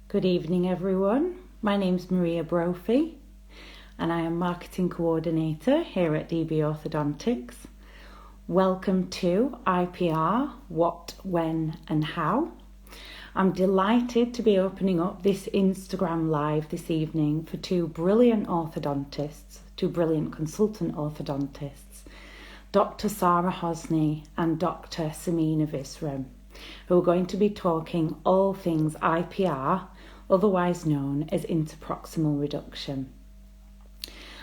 Good evening, everyone. My name's Maria Brophy, and I am Marketing Coordinator here at DB Orthodontics. Welcome to IPR, What, When and How. I'm delighted to be opening up this Instagram Live this evening for two brilliant orthodontists, two brilliant consultant orthodontists, Dr. Sarah Hosny and Dr. Samina Visram, who are going to be talking all things IPR, otherwise known as interproximal reduction.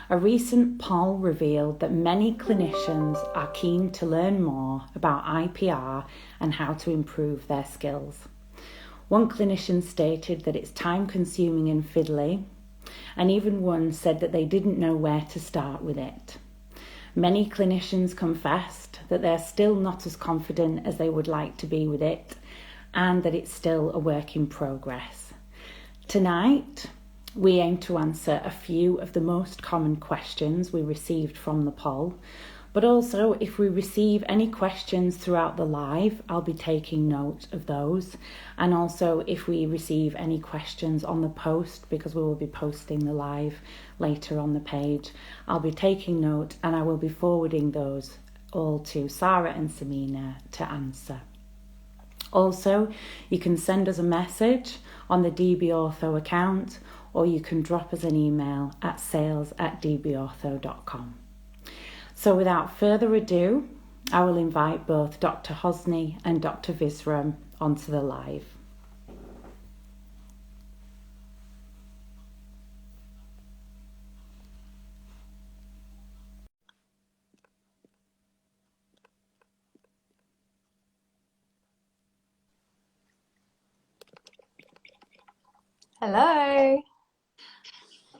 A recent poll revealed that many clinicians are keen to learn more about IPR and how to improve their skills. One clinician stated that it's time-consuming and fiddly, and even one said that they didn't know where to start with it. Many clinicians confessed that they're still not as confident as they would like to be with it, and that it's still a work in progress. Tonight, we aim to answer a few of the most common questions we received from the poll, but also if we receive any questions throughout the live, I'll be taking note of those. And also if we receive any questions on the post, because we will be posting the live later on the page, I'll be taking note and I will be forwarding those all to Sarah and Samina to answer. Also, you can send us a message on the DB Ortho account, or you can drop us an email at sales@dbortho.com. So without further ado, I will invite both Dr. Hosny and Dr. Visram onto the live. Hello.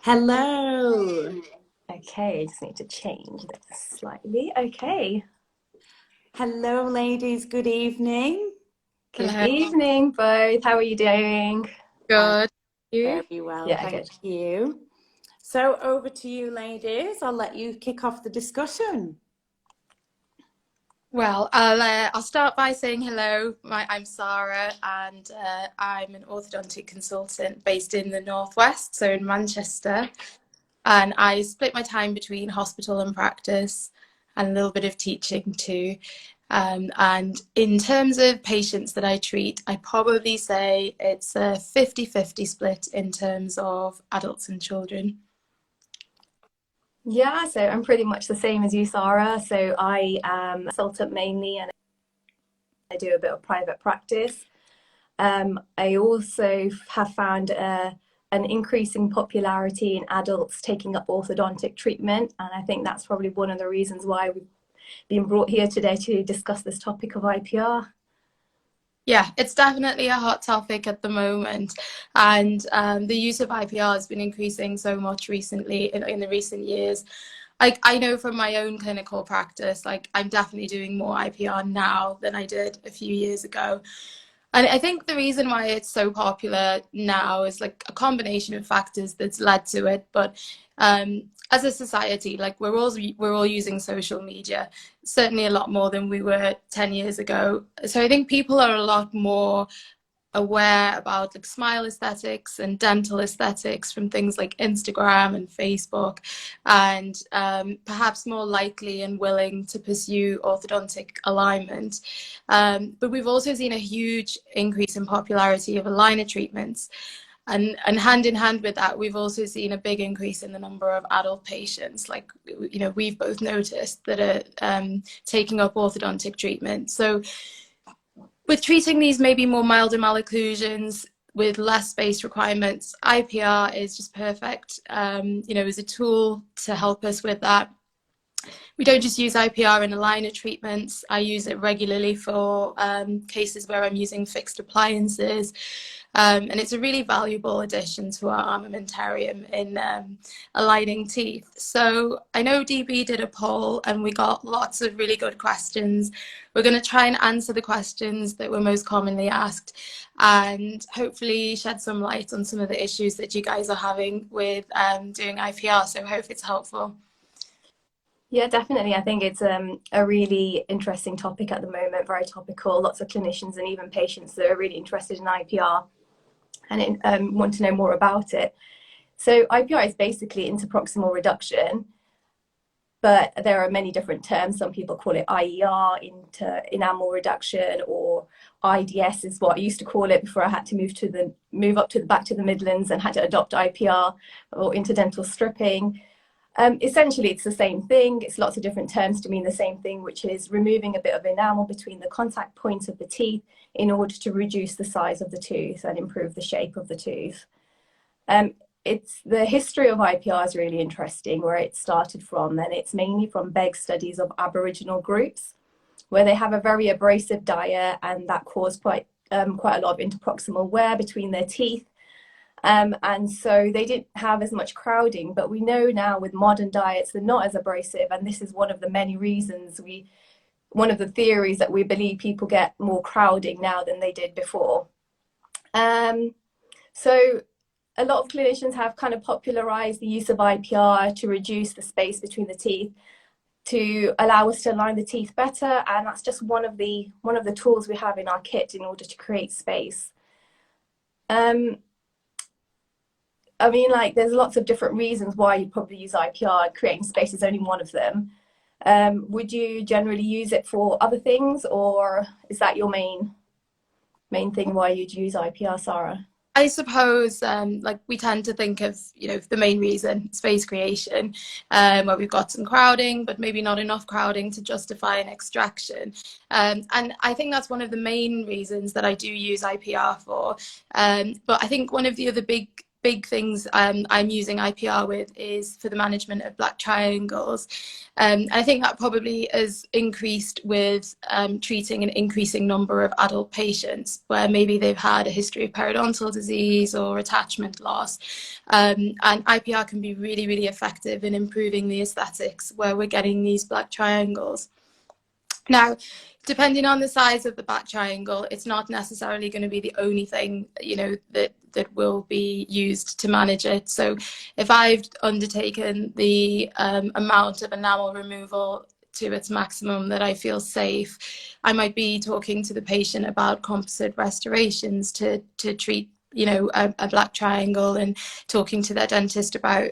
Hello. Okay, I just need to change this slightly. Okay. Hello, ladies. Good evening. Good Hello. evening, both. How are you doing? Good. You? Very well, Yeah, thank good. you. So over to you, ladies. I'll let you kick off the discussion. Well, I'll start by saying hello. I'm Sarah, and I'm an orthodontic consultant based in the Northwest, so in Manchester. And I split my time between hospital and practice, and a little bit of teaching too. And in terms of patients that I treat, I probably say it's a 50-50 split in terms of adults and children. Yeah, so I'm pretty much the same as you, Sarah. So I am a consultant mainly, and I do a bit of private practice. I also have found an increasing popularity in adults taking up orthodontic treatment, and I think that's probably one of the reasons why we've been brought here today to discuss this topic of IPR. Yeah, it's definitely a hot topic at the moment, and the use of IPR has been increasing so much recently in the recent years. I know from my own clinical practice, like I'm definitely doing more IPR now than I did a few years ago. And I think the reason why it's so popular now is like a combination of factors that's led to it. But as a society, like we're all using social media, certainly a lot more than we were 10 years ago. So I think people are a lot more aware about like smile aesthetics and dental aesthetics from things like Instagram and Facebook, and perhaps more likely and willing to pursue orthodontic alignment. But we've also seen a huge increase in popularity of aligner treatments. And hand in hand with that, we've also seen a big increase in the number of adult patients, like, you know, we've both noticed that are taking up orthodontic treatment. So with treating these maybe more milder malocclusions with less space requirements, IPR is just perfect, you know, as a tool to help us with that. We don't just use IPR in aligner treatments. I use it regularly for cases where I'm using fixed appliances. And it's a really valuable addition to our armamentarium in aligning teeth. So I know DB did a poll and we got lots of really good questions. We're going to try and answer the questions that were most commonly asked and hopefully shed some light on some of the issues that you guys are having with doing IPR. So I hope it's helpful. Yeah, definitely. I think it's a really interesting topic at the moment, very topical. Lots of clinicians and even patients that are really interested in IPR. and want to know more about it. So IPR is basically interproximal reduction, but there are many different terms. Some people call it IER, enamel reduction, or IDS is what I used to call it before I had to move back to the Midlands and had to adopt IPR, or interdental stripping. Essentially, it's the same thing. It's lots of different terms to mean the same thing, which is removing a bit of enamel between the contact points of the teeth in order to reduce the size of the tooth and improve the shape of the tooth. It's the history of IPR is really interesting, where it started from, and it's mainly from Begg's studies of Aboriginal groups, where they have a very abrasive diet, and that caused quite a lot of interproximal wear between their teeth. And so they didn't have as much crowding, but we know now with modern diets, they're not as abrasive. And this is one of the many reasons one of the theories that we believe people get more crowding now than they did before. So a lot of clinicians have kind of popularized the use of IPR to reduce the space between the teeth, to allow us to align the teeth better. And that's just one of the tools we have in our kit in order to create space. I mean, like, there's lots of different reasons why you probably use IPR. Creating space is only one of them. Would you generally use it for other things, or is that your main thing why you'd use IPR, Sarah? I suppose like we tend to think of, the main reason, space creation, where we've got some crowding, but maybe not enough crowding to justify an extraction. And I think that's one of the main reasons that I do use IPR for. But I think one of the other big things I'm using IPR with is for the management of black triangles. And I think that probably has increased with treating an increasing number of adult patients where maybe they've had a history of periodontal disease or attachment loss. And IPR can be really, really effective in improving the aesthetics where we're getting these black triangles. Now, depending on the size of the back triangle, it's not necessarily going to be the only thing, that will be used to manage it. So if I've undertaken the amount of enamel removal to its maximum that I feel safe, I might be talking to the patient about composite restorations to treat, a black triangle, and talking to their dentist about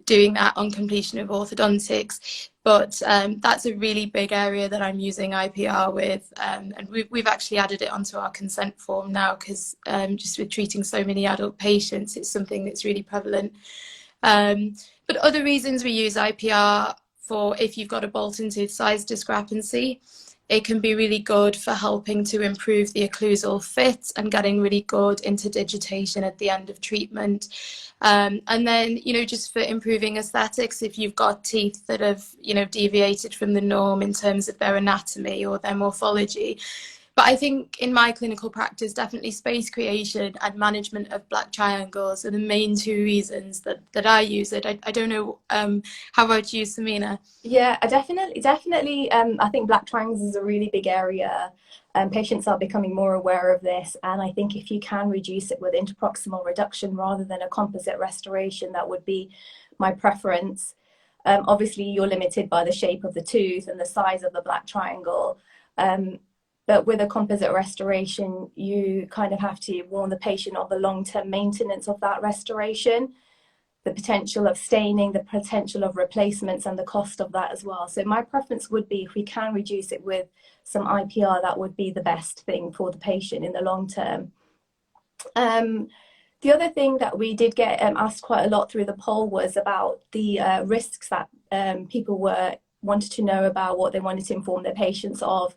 doing that on completion of orthodontics. But that's a really big area that I'm using IPR with, and we've actually added it onto our consent form now, because just with treating so many adult patients, it's something that's really prevalent. But other reasons we use IPR for, if you've got a bolt and tooth size discrepancy, it can be really good for helping to improve the occlusal fit and getting really good interdigitation at the end of treatment. And then, just for improving aesthetics, if you've got teeth that have, deviated from the norm in terms of their anatomy or their morphology. But I think in my clinical practice, definitely space creation and management of black triangles are the main two reasons that I use it. I don't know, how about you, Samina? Yeah, definitely. I think black triangles is a really big area. Patients are becoming more aware of this. And I think if you can reduce it with interproximal reduction rather than a composite restoration, that would be my preference. Obviously, you're limited by the shape of the tooth and the size of the black triangle. But with a composite restoration, you kind of have to warn the patient of the long-term maintenance of that restoration, the potential of staining, the potential of replacements, and the cost of that as well. So my preference would be, if we can reduce it with some IPR, that would be the best thing for the patient in the long term. The other thing that we did get asked quite a lot through the poll was about the risks that people wanted to know about, what they wanted to inform their patients of.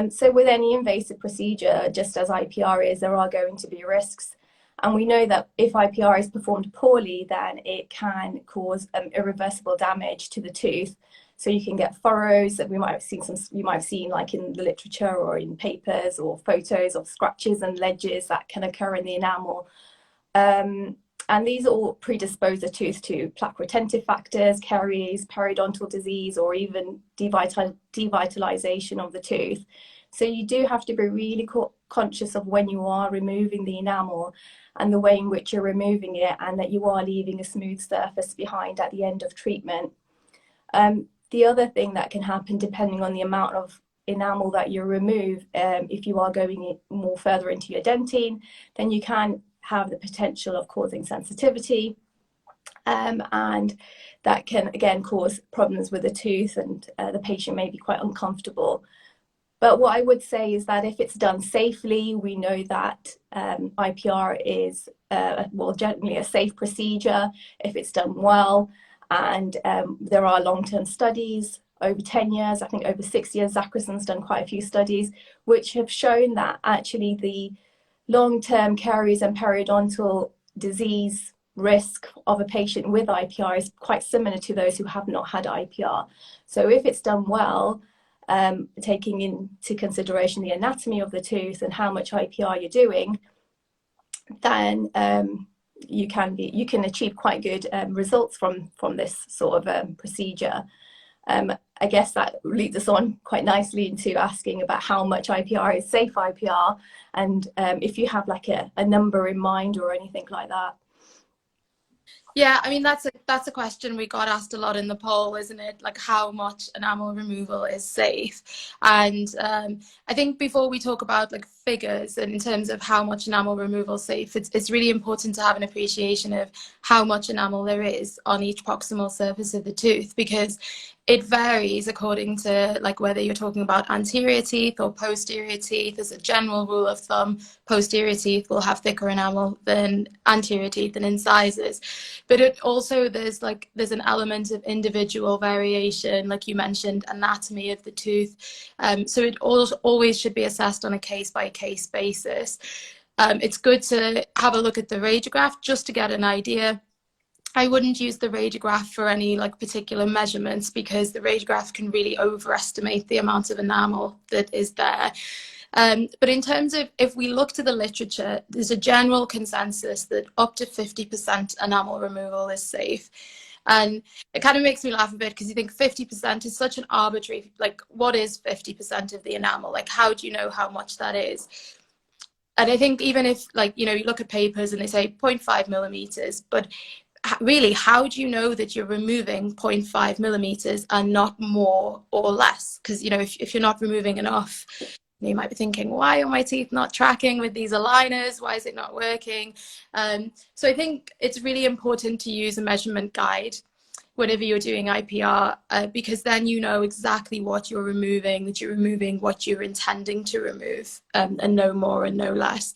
So with any invasive procedure, just as IPR is, there are going to be risks. And we know that if IPR is performed poorly, then it can cause irreversible damage to the tooth. So you can get furrows that you might have seen like in the literature or in papers or photos of scratches and ledges that can occur in the enamel. And these all predispose the tooth to plaque retentive factors, caries, periodontal disease, or even devitalization of the tooth. So you do have to be really conscious of when you are removing the enamel and the way in which you're removing it, and that you are leaving a smooth surface behind at the end of treatment. The other thing that can happen, depending on the amount of enamel that you remove, if you are going more further into your dentine, then you can have the potential of causing sensitivity, and that can again cause problems with the tooth, and the patient may be quite uncomfortable. But what I would say is that if it's done safely, we know that IPR is, well, generally a safe procedure if it's done well. And there are long-term studies over 10 years, I think over 6 years. Zachrisson's done quite a few studies which have shown that actually the long-term caries and periodontal disease risk of a patient with IPR is quite similar to those who have not had IPR. So if it's done well, taking into consideration the anatomy of the tooth and how much IPR you're doing, then you can achieve quite good results from this sort of procedure. I guess that leads us on quite nicely into asking about how much IPR is safe IPR, and if you have like a number in mind or anything like that. Yeah, I mean, that's a question we got asked a lot in the poll, isn't it? Like, how much enamel removal is safe? And I think before we talk about like figures and in terms of how much enamel removal is safe, it's really important to have an appreciation of how much enamel there is on each proximal surface of the tooth, because it varies according to like whether you're talking about anterior teeth or posterior teeth. As a general rule of thumb, posterior teeth will have thicker enamel than anterior teeth and incisors. But it also, there's an element of individual variation, like you mentioned, anatomy of the tooth. So it always should be assessed on a case-by-case basis. It's good to have a look at the radiograph just to get an idea. I wouldn't use the radiograph for any like particular measurements, because the radiograph can really overestimate the amount of enamel that is there. But in terms of, if we look to the literature, there's a general consensus that up to 50% enamel removal is safe. And it kind of makes me laugh a bit, because you think 50% is such an arbitrary, like what is 50% of the enamel? Like, how do you know how much that is? And I think even if, like, you know, you look at papers and they say 0.5 millimeters, but really, how do you know that you're removing 0.5 millimeters and not more or less? Because, you know, if you're not removing enough, you might be thinking, why are my teeth not tracking with these aligners? Why is it not working? So I think it's really important to use a measurement guide whenever you're doing IPR, because then you know exactly what you're removing, that you're removing what you're intending to remove, and no more and no less.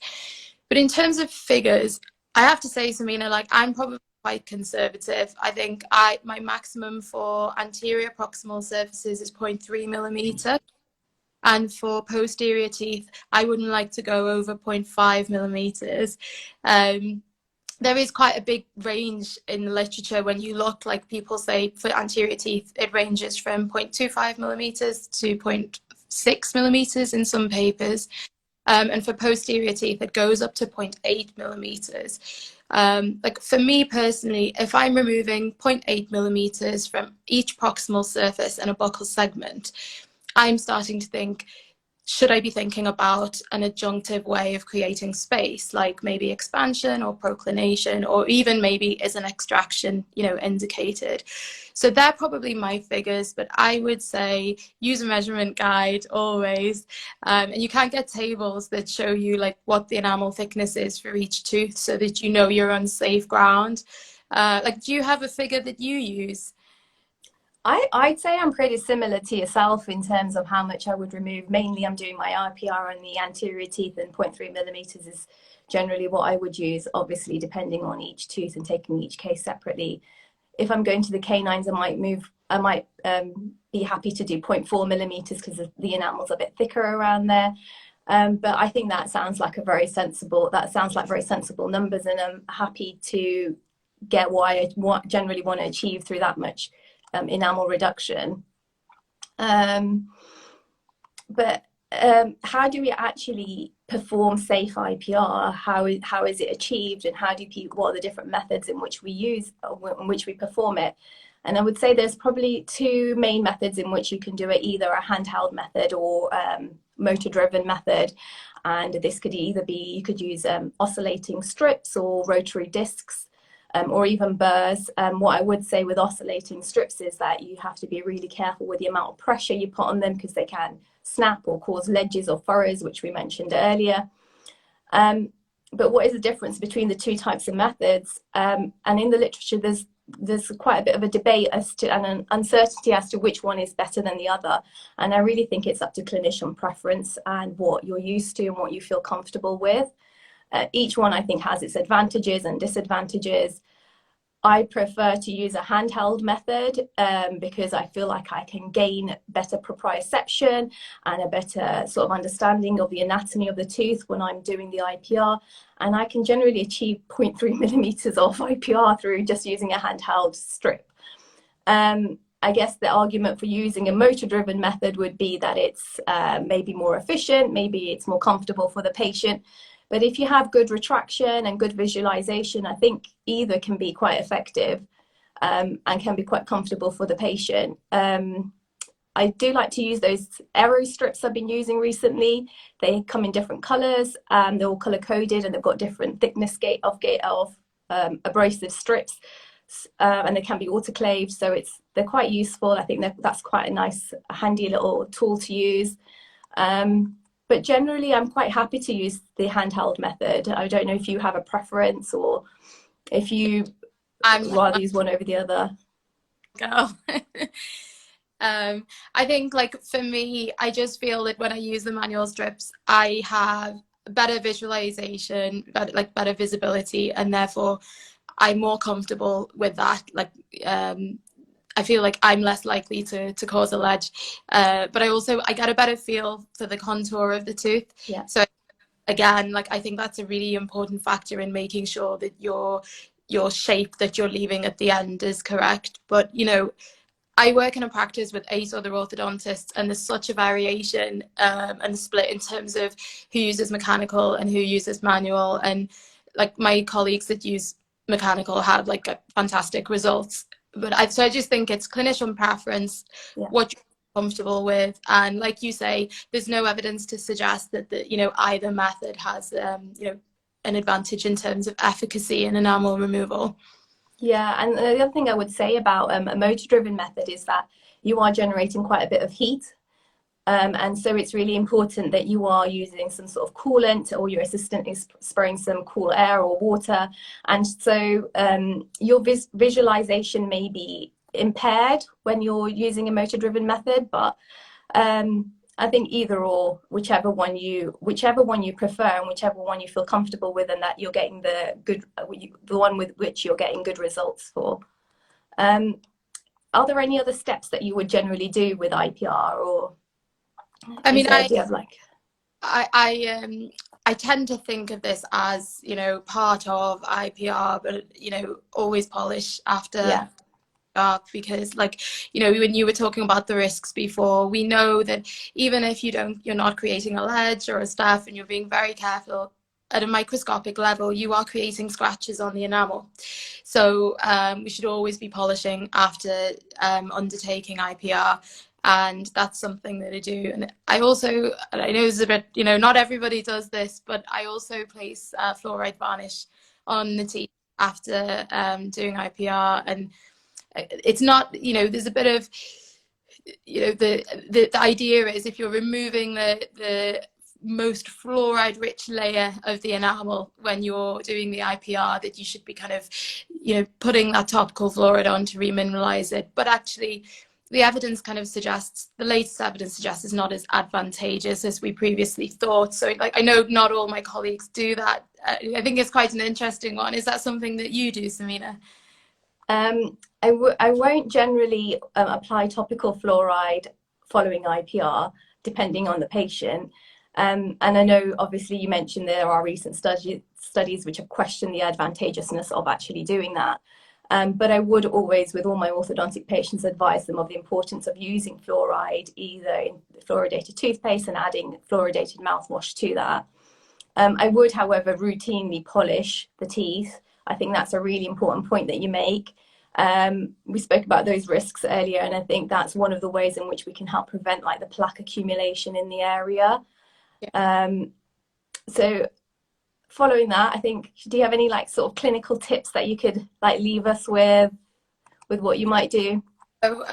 But in terms of figures, I have to say, Samina, like, I'm probably quite conservative. I think my maximum for anterior proximal surfaces is 0.3 millimeter. And for posterior teeth, I wouldn't like to go over 0.5 millimeters. There is quite a big range in the literature when you look, like people say for anterior teeth, it ranges from 0.25 millimeters to 0.6 millimeters in some papers. And for posterior teeth, it goes up to 0.8 millimeters. Like for me personally, if I'm removing 0.8 millimeters from each proximal surface and a buccal segment, I'm starting to think, should I be thinking about an adjunctive way of creating space, like maybe expansion or proclination, or even maybe is an extraction, you know, indicated? So they're probably my figures, but I would say use a measurement guide always. And you can get tables that show you like what the enamel thickness is for each tooth, so that you know you're on safe ground. Like, do you have a figure that you use? I'd say I'm pretty similar to yourself in terms of how much I would remove. Mainly I'm doing my IPR on the anterior teeth, and 0.3 millimeters is generally what I would use, obviously depending on each tooth and taking each case separately. If I'm going to the canines, I might be happy to do 0.4 millimeters because the enamel's a bit thicker around there. But I think that sounds like very sensible numbers, and I'm happy to get what I generally want to achieve through that much enamel reduction. But how do we actually perform safe IPR? How is it achieved, and what are the different methods in which we perform it? And I would say there's probably two main methods in which you can do it, either a handheld method or motor driven method. And this could either be, you could use oscillating strips or rotary discs. or even burrs. What I would say with oscillating strips is that you have to be really careful with the amount of pressure you put on them, because they can snap or cause ledges or furrows, which we mentioned earlier. But what is the difference between the two types of methods? And in the literature, there's quite a bit of a debate as to, and an uncertainty as to which one is better than the other. And I really think it's up to clinician preference and what you're used to and what you feel comfortable with. Each one, I think, has its advantages and disadvantages. I prefer to use a handheld method because I feel like I can gain better proprioception and a better sort of understanding of the anatomy of the tooth when I'm doing the IPR. And I can generally achieve 0.3 millimeters of IPR through just using a handheld strip. I guess the argument for using a motor-driven method would be that it's maybe more efficient, maybe it's more comfortable for the patient. But if you have good retraction and good visualization, I think either can be quite effective and can be quite comfortable for the patient. I do like to use those aero strips I've been using recently. They come in different colors, they're all color coded, and they've got different thickness of abrasive strips, and they can be autoclaved, so they're quite useful. I think that's quite a nice, handy little tool to use. But generally, I'm quite happy to use the handheld method. I don't know if you have a preference or if you rather use one over the other. Girl. I think, like, for me, I just feel that when I use the manual strips, I have better visualization, better visibility, and therefore I'm more comfortable with that. Like, I feel like I'm less likely to cause a ledge, but I get a better feel for the contour of the tooth. Yeah. So again, like, I think that's a really important factor in making sure that your shape that you're leaving at the end is correct. But I work in a practice with 8 other orthodontists, and there's such a variation and split in terms of who uses mechanical and who uses manual. And like, my colleagues that use mechanical have like fantastic results. But I just think it's clinician preference, what you're comfortable with, and like you say, there's no evidence to suggest that either method has an advantage in terms of efficacy in enamel removal. Yeah, and the other thing I would say about a motor-driven method is that you are generating quite a bit of heat. And so it's really important that you are using some sort of coolant, or your assistant is spraying some cool air or water. And so your visualization may be impaired when you're using a motor-driven method, but I think either or, whichever one you prefer and whichever one you feel comfortable with, and that you're getting the one with which you're getting good results for. Are there any other steps that you would generally do with IPR, or I tend to think of this as part of IPR, but always polish after. Because when you were talking about the risks before, we know that even if you're not creating a ledge or a staph, and you're being very careful at a microscopic level, you are creating scratches on the enamel. So we should always be polishing after undertaking IPR. And that's something that I do. And I know it's a bit, not everybody does this, but I also place fluoride varnish on the teeth after doing IPR. And it's not, there's a bit of, the idea is, if you're removing the most fluoride rich layer of the enamel when you're doing the IPR, that you should be kind of, putting that topical fluoride on to remineralize it. But actually, the evidence kind of suggests, the latest evidence suggests, it's not as advantageous as we previously thought. So I know not all my colleagues do that. I think it's quite an interesting one. Is that something that you do, Samina? I won't generally apply topical fluoride following IPR, depending on the patient. And I know, obviously, you mentioned there are recent studies which have questioned the advantageousness of actually doing that. But I would always, with all my orthodontic patients, advise them of the importance of using fluoride, either in fluoridated toothpaste and adding fluoridated mouthwash to that. I would, however, routinely polish the teeth. I think that's a really important point that you make. We spoke about those risks earlier, and I think that's one of the ways in which we can help prevent like the plaque accumulation in the area. So following that, I think, do you have any like sort of clinical tips that you could like leave us with what you might do? So,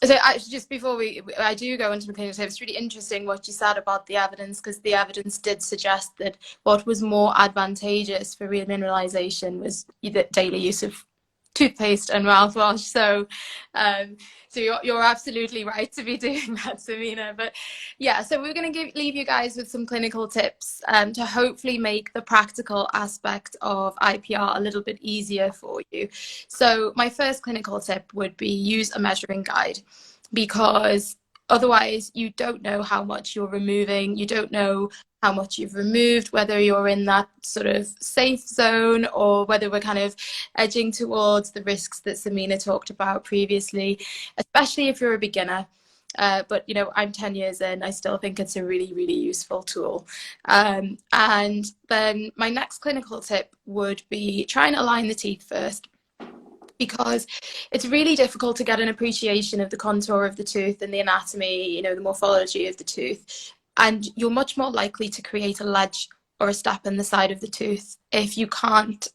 so actually, just before I do go into the clinical tips, it's really interesting what you said about the evidence, because the evidence did suggest that what was more advantageous for remineralization was the daily use of toothpaste and mouthwash. So, so you're absolutely right to be doing that, Samina. But yeah, so we're going to leave you guys with some clinical tips to hopefully make the practical aspect of IPR a little bit easier for you. So my first clinical tip would be use a measuring guide, because otherwise you don't know how much you're removing, you don't know how much you've removed, whether you're in that sort of safe zone or whether we're kind of edging towards the risks that Samina talked about previously, especially if you're a beginner. But you know, I'm 10 years in, I still think it's a really, really useful tool. And then my next clinical tip would be try and align the teeth first, because it's really difficult to get an appreciation of the contour of the tooth and the anatomy, you know, the morphology of the tooth. And you're much more likely to create a ledge or a step in the side of the tooth if you can't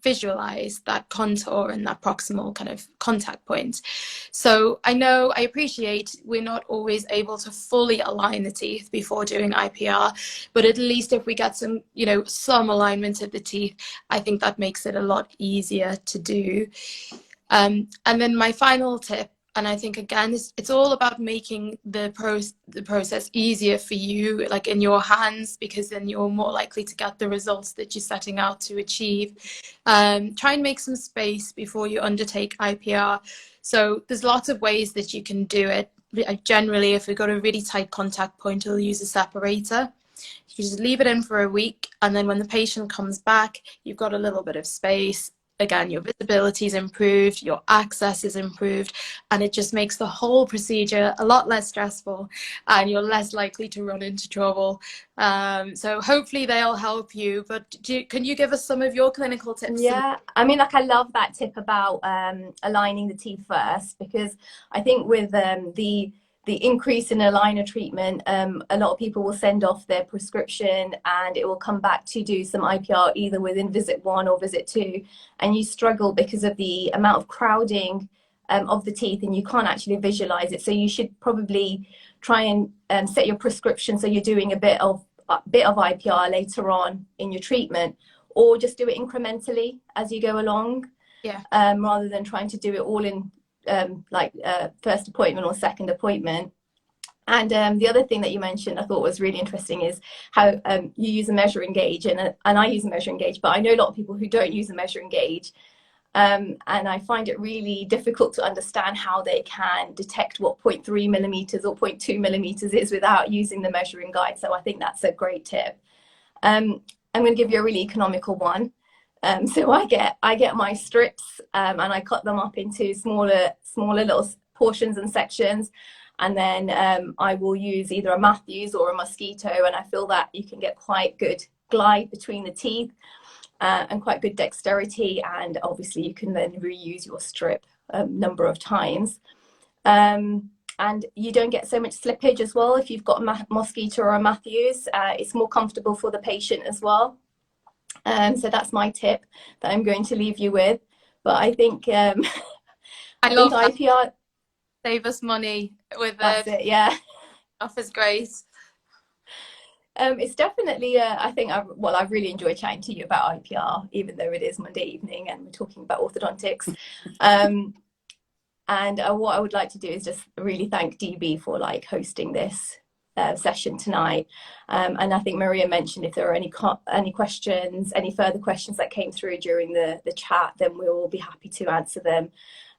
visualize that contour and that proximal kind of contact point. So I appreciate we're not always able to fully align the teeth before doing IPR, but at least if we get some, you know, some alignment of the teeth, I think that makes it a lot easier to do. And then my final tip, and I think again, it's all about making the process easier for you, like in your hands, because then you're more likely to get the results that you're setting out to achieve. Try and make some space before you undertake IPR. So there's lots of ways that you can do it. Generally, if we've got a really tight contact point, we'll use a separator. You just leave it in for a week, and then when the patient comes back, you've got a little bit of space. Again, your visibility is improved, your access is improved, and it just makes the whole procedure a lot less stressful, and you're less likely to run into trouble. So hopefully they'll help you, but can you give us some of your clinical tips? Yeah, I mean, like, I love that tip about aligning the teeth first, because I think with the increase in aligner treatment, a lot of people will send off their prescription and it will come back to do some IPR either within visit 1 or visit 2, and you struggle because of the amount of crowding of the teeth, and you can't actually visualize it. So you should probably try and set your prescription so you're doing a bit of IPR later on in your treatment, or just do it incrementally as you go along, rather than trying to do it all in first appointment or second appointment. And the other thing that you mentioned I thought was really interesting is how you use a measuring gauge, and I use a measuring gauge, but I know a lot of people who don't use a measuring gauge, and I find it really difficult to understand how they can detect what 0.3 millimeters or 0.2 millimeters is without using the measuring guide. So I think that's a great tip. I'm going to give you a really economical one. So I get my strips, and I cut them up into smaller little portions and sections, and then I will use either a Matthews or a Mosquito, and I feel that you can get quite good glide between the teeth and quite good dexterity, and obviously you can then reuse your strip a number of times. And you don't get so much slippage as well if you've got a Mosquito or a Matthews. It's more comfortable for the patient as well. So that's my tip that I'm going to leave you with. But I think I love think IPR save us money with that's it, yeah. Offers grace. It's definitely I think I've really enjoyed chatting to you about IPR, even though it is Monday evening and we're talking about orthodontics. And what I would like to do is just really thank DB for like hosting this session tonight. And I think Maria mentioned if there are any questions, any further questions that came through during the chat, then we'll be happy to answer them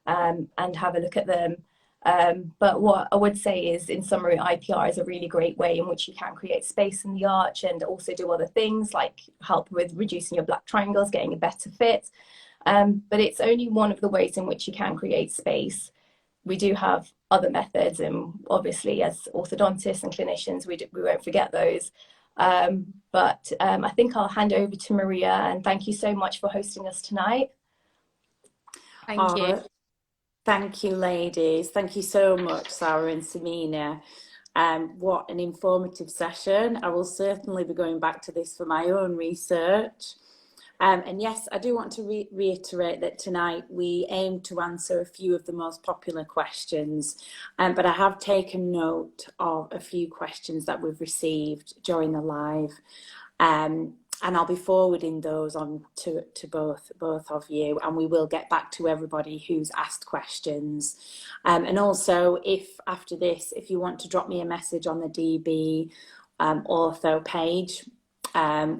and have a look at them. But what I would say is, in summary, IPR is a really great way in which you can create space in the arch and also do other things like help with reducing your black triangles, getting a better fit. But it's only one of the ways in which you can create space. We do have other methods, and obviously as orthodontists and clinicians, we won't forget those. But I think I'll hand over to Maria, and thank you so much for hosting us tonight. Thank you. Thank you, ladies. Thank you so much, Sarah and Samina. What an informative session. I will certainly be going back to this for my own research. And yes, I do want to reiterate that tonight we aim to answer a few of the most popular questions, but I have taken note of a few questions that we've received during the live, and I'll be forwarding those on to both of you, and we will get back to everybody who's asked questions. And also, if after this, if you want to drop me a message on the DB Ortho page,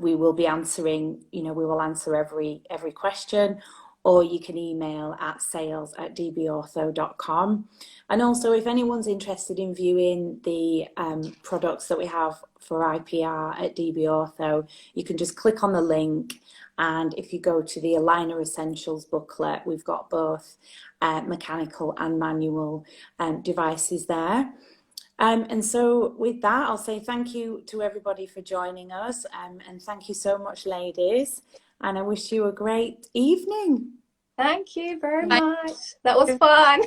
we will be answering, we will answer every question, or you can email at sales@dbortho.com. And also, if anyone's interested in viewing the products that we have for IPR at DB Ortho, you can just click on the link, and if you go to the Aligner Essentials booklet, we've got both mechanical and manual devices there. And so with that, I'll say thank you to everybody for joining us, and thank you so much, ladies, and I wish you a great evening. Thank you very much. That was fun.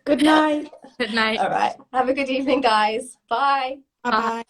Good night. Good night. All right. Have a good evening, guys. Bye. Bye-bye.